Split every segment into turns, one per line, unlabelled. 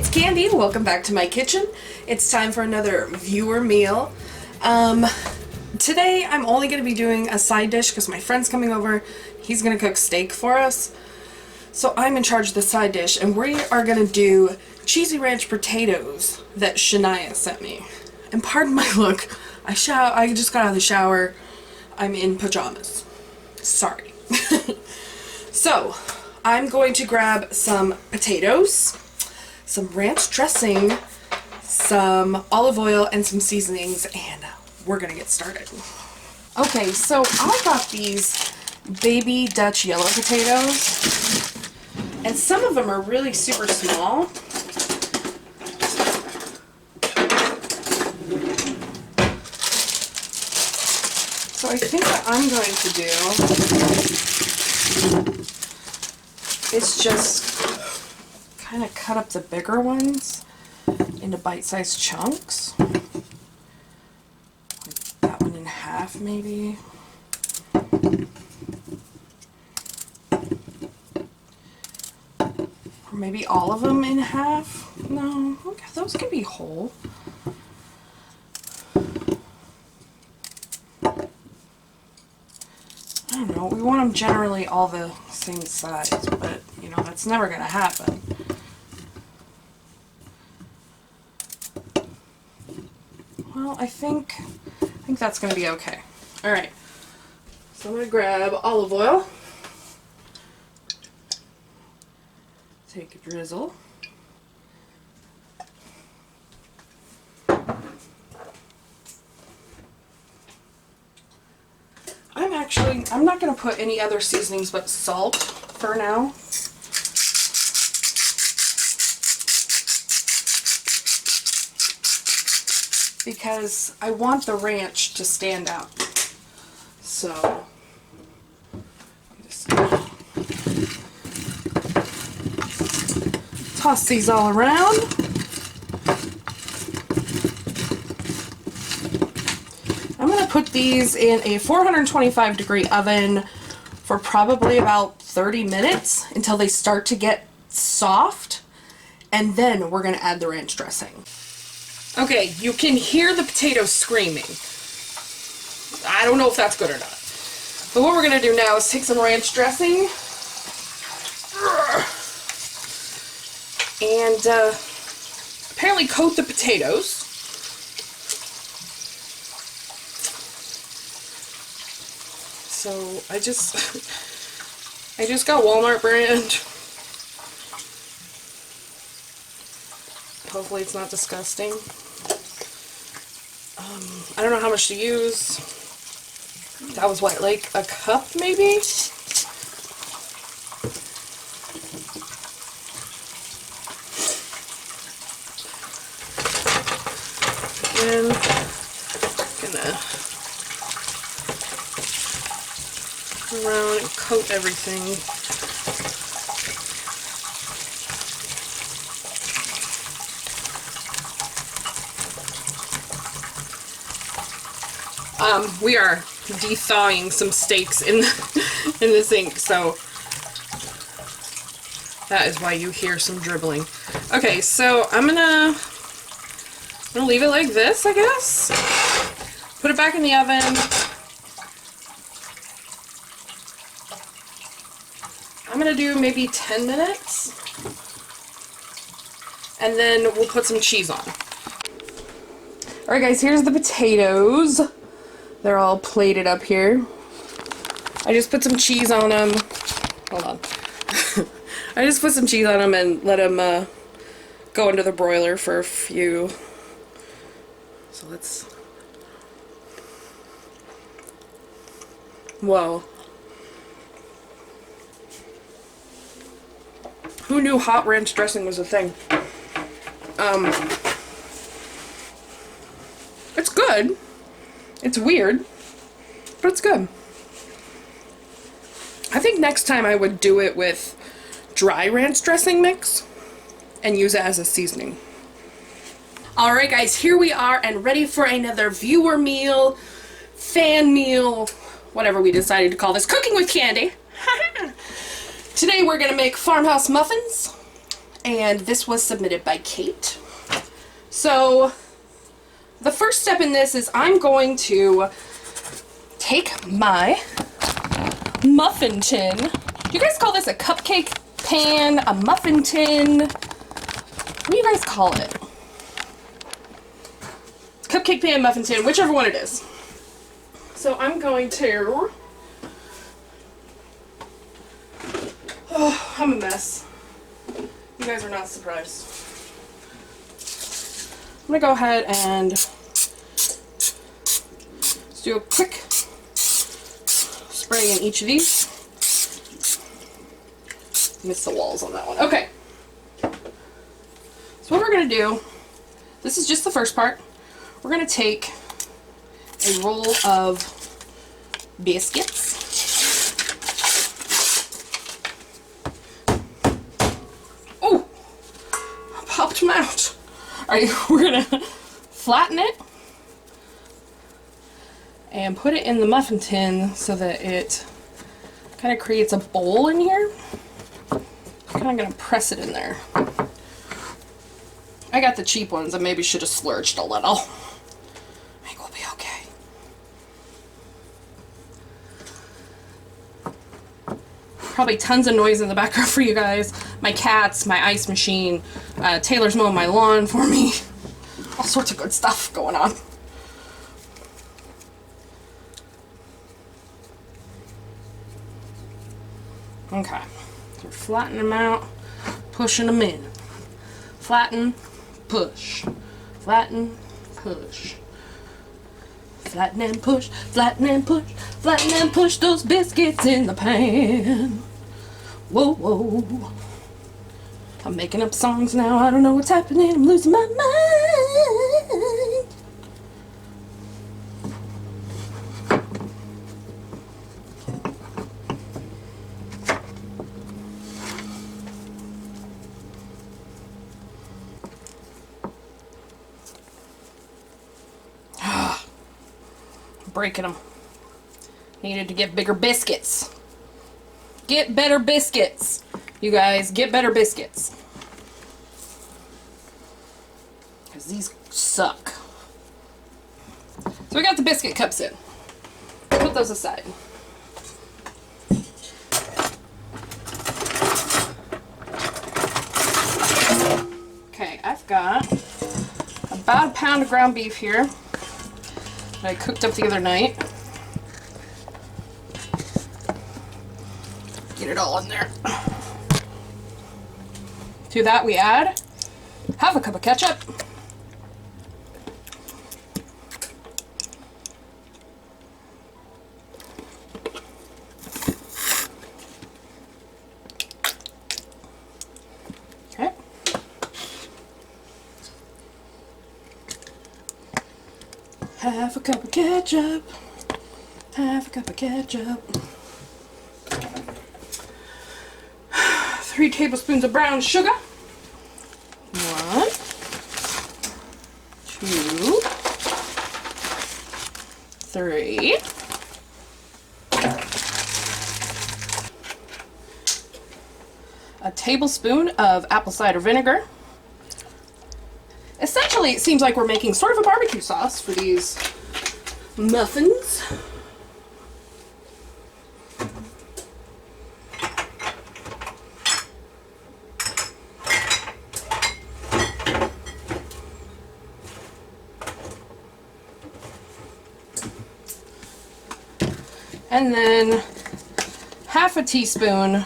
it's Candy. Welcome back to my kitchen. It's time for another viewer meal. Today I'm only going to be doing a side dish because my friend's coming over. He's going to cook steak for us. So I'm in charge of the side dish, and we are going to do cheesy ranch potatoes that Shania sent me. And pardon my look, I just got out of the shower. I'm in pajamas. Sorry. So, I'm going to grab some potatoes, some ranch dressing, some olive oil, and some seasonings, and we're gonna get started. Okay, so I got these baby Dutch yellow potatoes, and some of them are really super small. So I think what I'm going to do is just kind of cut up the bigger ones into bite-sized chunks. Like that one in half, maybe. Or maybe all of them in half. No, okay, those can be whole. I don't know, we want them generally all the same size, but, you know, that's never going to happen. Well, I think that's going to be okay. Alright, so I'm going to grab olive oil, take a drizzle, I'm not going to put any other seasonings but salt for now. Because I want the ranch to stand out. So, just toss these all around. I'm going to put these in a 425 degree oven for probably about 30 minutes until they start to get soft, and then we're going to add the ranch dressing. Okay, you can hear the potatoes screaming. I don't know if that's good or not. But what we're going to do now is take some ranch dressing and apparently coat the potatoes. So I just got Walmart brand. Hopefully it's not disgusting. I don't know how much to use. That was what, like a cup maybe? And gonna go around and coat everything. We are de-thawing some steaks in the sink, so that is why you hear some dribbling. Okay, so I'm gonna leave it like this, I guess. Put it back in the oven. I'm gonna do maybe 10 minutes, and then we'll put some cheese on. Alright guys, here's the potatoes. They're all plated up here. I just put some cheese on them. Hold on. I just put some cheese on them and let them go into the broiler for a few. So let's... Whoa. Who knew hot ranch dressing was a thing? It's good. It's weird, but it's good. I think next time I would do it with dry ranch dressing mix and use it as a seasoning. Alright guys, here we are and ready for another viewer meal, fan meal, whatever we decided to call this, Cooking with Candy. Today we're going to make Farmhouse Muffins, and this was submitted by Kate. So the first step in this is I'm going to take my muffin tin. Do you guys call this a cupcake pan, a muffin tin? What do you guys call it? Cupcake pan, muffin tin, whichever one it is. So I'm going to... Oh, I'm a mess. You guys are not surprised. I'm gonna go ahead and just do a quick spray in each of these. Missed the walls on that one. Okay. So what we're gonna do, this is just the first part. We're gonna take a roll of biscuits. Oh, I popped them out. Alright, we're gonna flatten it and put it in the muffin tin so that it kind of creates a bowl in here. I'm kind of gonna press it in there. I got the cheap ones. I maybe should have splurged a little. I think we'll be okay. Probably tons of noise in the background for you guys. My cats, my ice machine, Taylor's mowing my lawn for me. All sorts of good stuff going on. Okay, so we're flattening them out, pushing them in. Flatten, push. Flatten, push. Flatten and push, flatten and push, flatten and push those biscuits in the pan. Whoa, whoa. I'm making up songs now. I don't know what's happening. I'm losing my mind. Breaking them. Needed to get bigger biscuits. Get better biscuits. You guys, get better biscuits. Because these suck. So we got the biscuit cups in. Put those aside. Okay, I've got about a pound of ground beef here that I cooked up the other night. Get it all in there. To that we add half a cup of ketchup. Okay. Half a cup of ketchup. Half a cup of ketchup. 3 tablespoons of brown sugar. 1, 2, 3. A tablespoon of apple cider vinegar. Essentially, it seems like we're making sort of a barbecue sauce for these muffins. And then half a teaspoon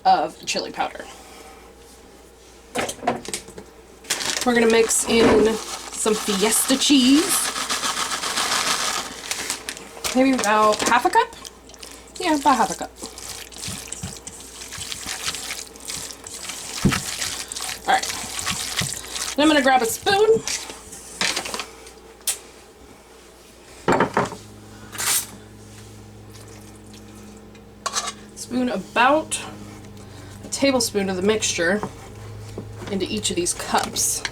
of chili powder. We're going to mix in some Fiesta cheese. Maybe about half a cup? Yeah, about half a cup. Alright. Then I'm going to grab a spoon. Spoon about a tablespoon of the mixture into each of these cups.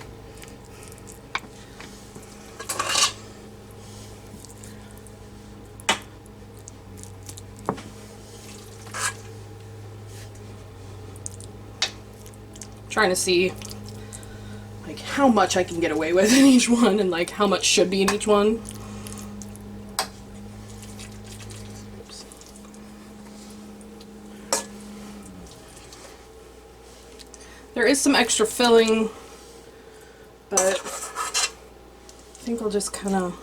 trying to see like how much I can get away with in each one and like how much should be in each one. There is some extra filling, but I think I'll just kind of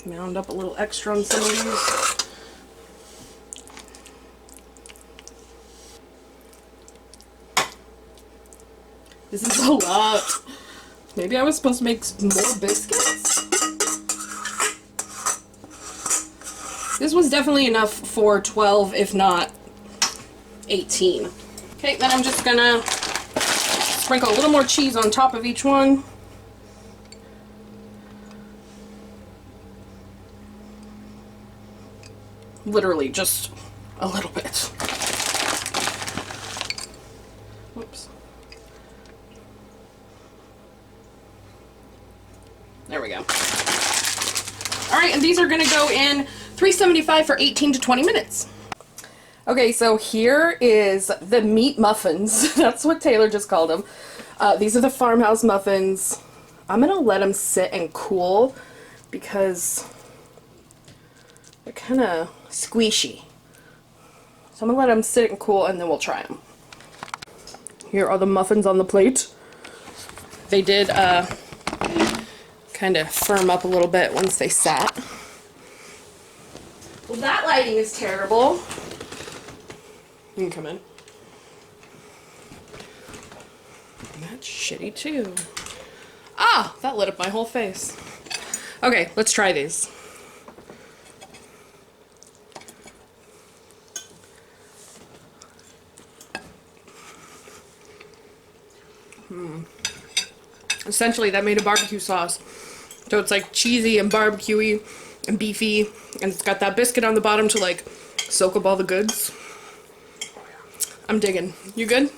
mound up a little extra on some of these. This is a lot. Maybe I was supposed to make more biscuits? This was definitely enough for 12, if not 18. Okay, then I'm just gonna sprinkle a little more cheese on top of each one. Literally just a little bit. Whoops. There we go. Alright, and these are gonna go in 375 for 18 to 20 minutes. Okay, so here is the meat muffins. That's what Taylor just called them. These are the Farmhouse Muffins. I'm gonna let them sit and cool because they're kind of squishy. So I'm gonna let them sit and cool and then we'll try them. Here are the muffins on the plate. They did kind of firm up a little bit once they sat. Well, that lighting is terrible. You can come in. And that's shitty too. Ah, that lit up my whole face. Okay, let's try these. Essentially, that made a barbecue sauce. So it's like cheesy and barbecuey and beefy, and it's got that biscuit on the bottom to like soak up all the goods. I'm digging. You good?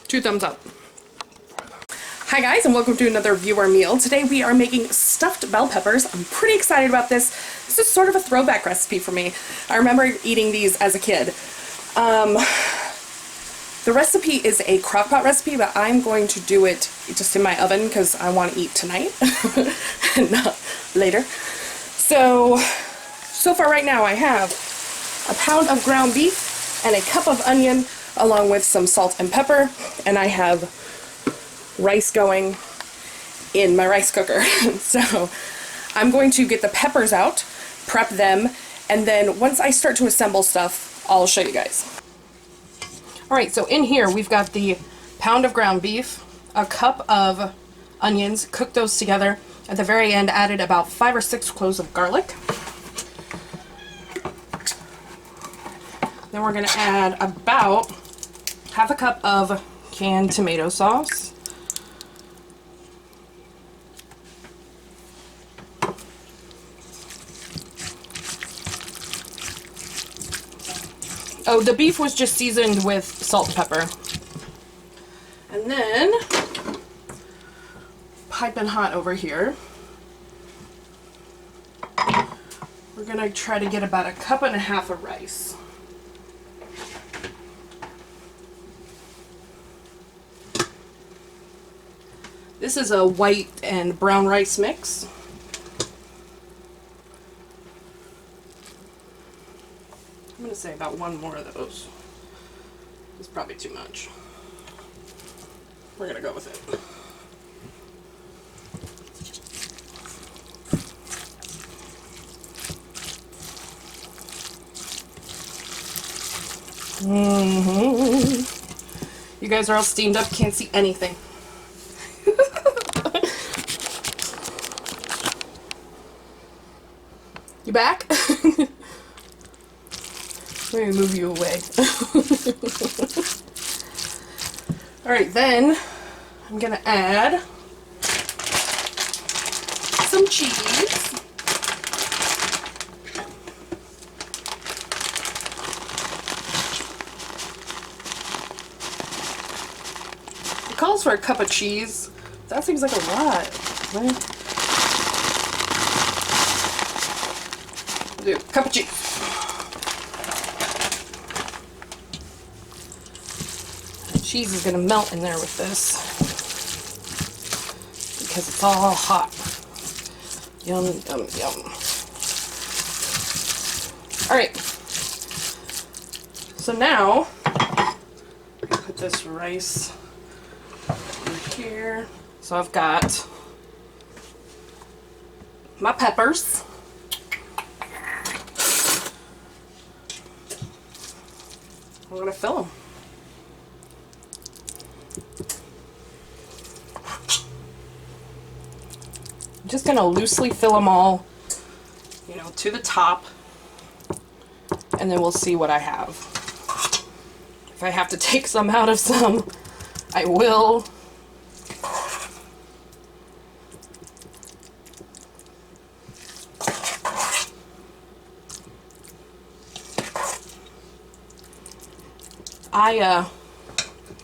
2 thumbs up. Hi guys, and welcome to another viewer meal. Today we are making stuffed bell peppers. I'm pretty excited about this. This is sort of a throwback recipe for me. I remember eating these as a kid. The recipe is a crock-pot recipe, but I'm going to do it just in my oven because I want to eat tonight and not later. So far right now I have a pound of ground beef and a cup of onion along with some salt and pepper, and I have rice going in my rice cooker. So I'm going to get the peppers out, prep them, and then once I start to assemble stuff, I'll show you guys. Alright, so in here we've got the pound of ground beef, a cup of onions, cooked those together. At the very end added about 5 or 6 cloves of garlic. Then we're going to add about half a cup of canned tomato sauce. Oh, the beef was just seasoned with salt and pepper. And then, piping hot over here, we're going to try to get about 1.5 cups of rice. This is a white and brown rice mix. I'm going to say about 1 more of those. It's probably too much. We're going to go with it. You guys are all steamed up, can't see anything. You back? Let me move you away. Alright, then I'm going to add some cheese. It calls for a cup of cheese. That seems like a lot. Right? Do a cup of cheese. cheese is gonna melt in there with this because it's all hot. Yum, yum, yum. Alright, so now, put this rice in here. So I've got my peppers. I'm gonna fill them. I'm just gonna loosely fill them all, you know, to the top, and then we'll see what I have. If I have to take some out of some, I will. I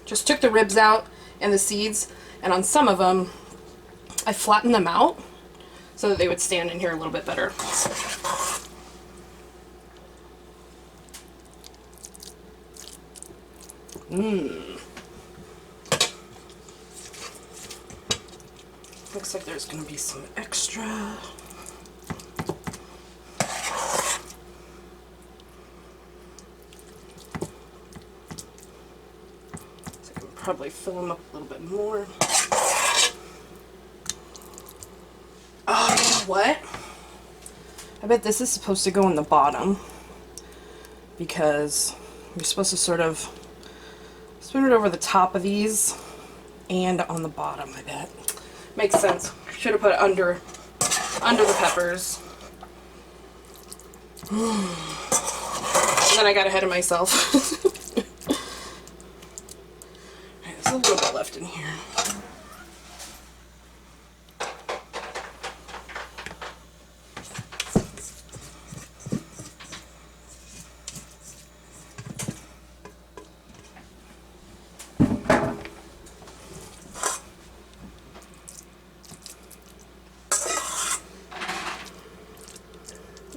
just took the ribs out and the seeds, and on some of them I flattened them out so that they would stand in here a little bit better. Looks like there's going to be some extra. Probably fill them up a little bit more. Oh, you know what? I bet this is supposed to go in the bottom because you're supposed to sort of spoon it over the top of these and on the bottom, I bet. Makes sense. Should have put it under the peppers. And then I got ahead of myself. There's a little bit left in here.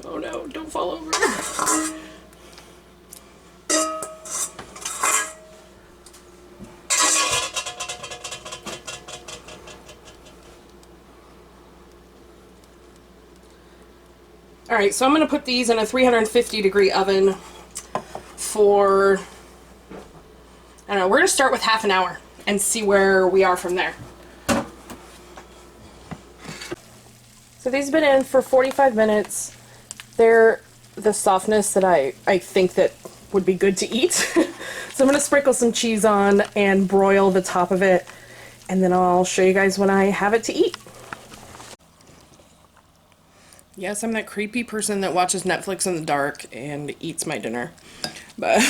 Oh no, don't fall over. Alright, so I'm going to put these in a 350-degree oven for, I don't know, we're going to start with half an hour and see where we are from there. So these have been in for 45 minutes. They're the softness that I think that would be good to eat. So I'm going to sprinkle some cheese on and broil the top of it, and then I'll show you guys when I have it to eat. Yes, I'm that creepy person that watches Netflix in the dark and eats my dinner. But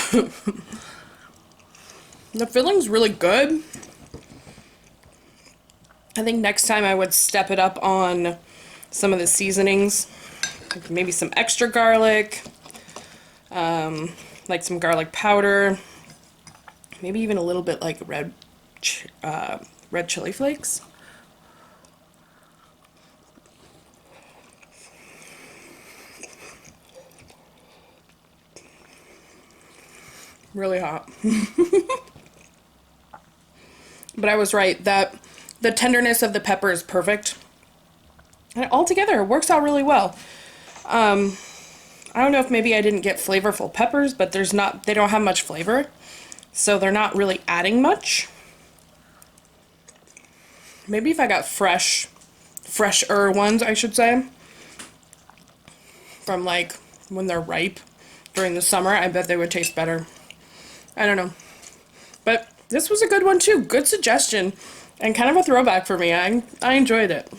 the filling's really good. I think next time I would step it up on some of the seasonings. Like maybe some extra garlic, like some garlic powder, maybe even a little bit like red chili flakes. Really hot. But I was right, that the tenderness of the pepper is perfect. And altogether, it works out really well. I don't know if maybe I didn't get flavorful peppers, but they don't have much flavor. So they're not really adding much. Maybe if I got fresher ones, I should say. From like when they're ripe during the summer, I bet they would taste better. I don't know. But this was a good one too. Good suggestion. And kind of a throwback for me. I enjoyed it.